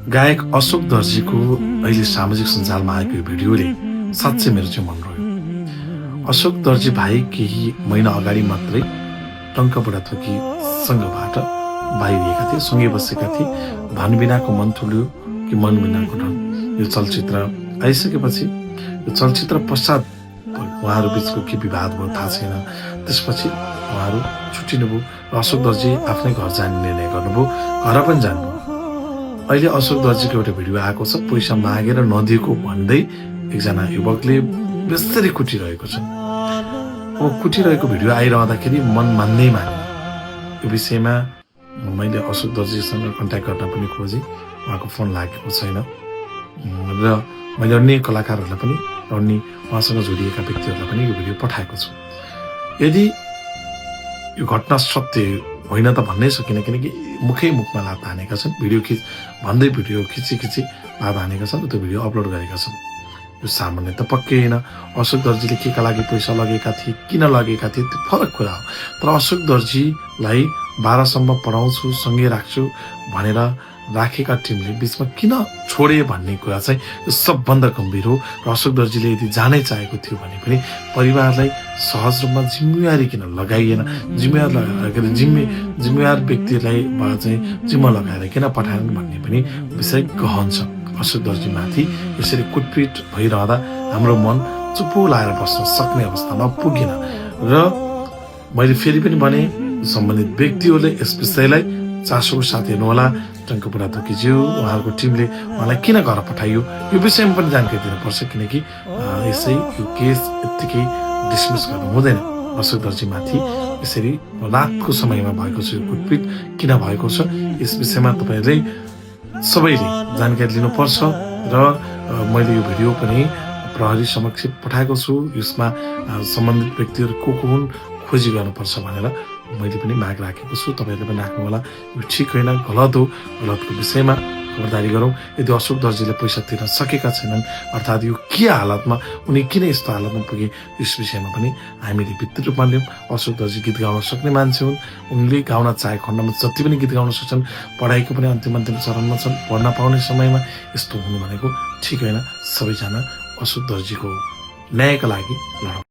गायक अशोक दर्जीको अहिले सामाजिक सञ्जालमा आएको यो भिडियोले साँच्चै मेरो चाहिँ मन रह्यो। अशोक दर्जी भाइ केही महिना अगाडि मात्रै टङ्क बुढाथोकी सँगबाट बाहिरिएका थिए, सँगै बसेका थिए। भानुबिनाको मन तुल्यो कि मनबिनाको ढल, यो चलचित्र आइसकेपछि यो चलचित्र पश्चात उहाँहरू बिचको के विवाद भयो थाहा छैन। त्यसपछि उहाँहरू छुट्टिनुभयो र अशोक दर्जी आफ्नै घर जाने निर्णय गर्नुभयो, घर पनि जानुभयो। अहिले अशोक दर्जीको एउटा भिडियो आएको छ, पैसा मागेर नदिएको भन्दै एकजना युवकले बेस्तरी कुटिरहेको छ। अब कुटिरहेको भिडियो आइरहँदाखेरि मन मान्नै माने। यो विषयमा मैले अशोक दर्जीसँग कन्ट्याक्ट गर्न पनि खोजेँ, उहाँको फोन लागेको छैन र मैले अन्य कलाकारहरूलाई पनि अन्य उहाँसँग जोडिएका व्यक्तिहरूलाई पनि यो भिडियो पठाएको छु। यदि यो घटना सत्य होइन त भन्नै सकिनँ, किनकि मुखै मुखमा लात हानेका छन्, भिडियो खिची लात हानेका छन् र त्यो भिडियो अपलोड गरेका छन्। यो सामान्य त पक्कै होइन। अशोक दर्जीले केका लागि पैसा लगेका थिए, किन लगेका थिए, त्यो फरक कुरा हो। तर अशोक दर्जीलाई 12 सम्म पढाउँछु, सँगै राख्छु भनेर राखेका टिमले बिचमा किन छोडे भन्ने कुरा चाहिँ यो सबभन्दा गम्भीर हो। र अशोक दर्जीले यदि जानै चाहेको थियो भने पनि परिवारलाई सहज रूपमा जिम्मेवारी किन लगाइएन, जिम्मेवार व्यक्तिलाई चाहिँ जिम्मा लगाएर किन पठाएन भन्ने पनि विषय गहन छ। अशोक दर्जीमाथि यसरी कुटपिट भइरहँदा हाम्रो मन चुप्पो लाएर बस्न सक्ने अवस्थामा पुगेन। र मैले फेरि पनि भने, सम्बन्धित व्यक्तिहरूले यस विषयलाई चासोको साथ हेर्नुहोला। टङ्क बुढाथोकीज्यू, उहाँहरूको टिमले उहाँलाई किन घर पठाइयो यो विषयमा पनि जानकारी दिनुपर्छ, किनकि यसै यो केस यत्तिकै डिसमिस गर्नु हुँदैन। अशोक दर्जीमाथि यसरी रातको समयमा भएको छ यो कुटपिट किन भएको छ, यस विषयमा तपाईँहरूले सबैले जानकारी लिनुपर्छ। र मैले यो भिडियो पनि प्रहरी समक्ष पठाएको छु। यसमा सम्बन्धित व्यक्तिहरू को हुन् खोजी गर्नुपर्छ भनेर मैले पनि माग राखेको छु। तपाईँहरूले पनि राख्नु होला। यो ठिक होइन, गलत हो। गलतको विषयमा खबरदारी गरौँ। यदि अशोक दर्जीले पैसा तिर्न सकेका छैनन्, अर्थात् यो के हालतमा, उनी किन यस्तो हालतमा पुगे, यस विषयमा पनि हामीले विस्तृत रूपमा लियौँ। अशोक दर्जी गीत गाउन सक्ने मान्छे हुन्। उनले गाउन चाहे खण्डमा जति पनि गीत गाउन सक्छन्। पढाइको पनि अन्तिम चरणमा छन्। पढ्न पाउने समयमा यस्तो हुनु भनेको ठिक होइन। सबैजना अशोक दर्जीको न्यायका लागि लडौँ।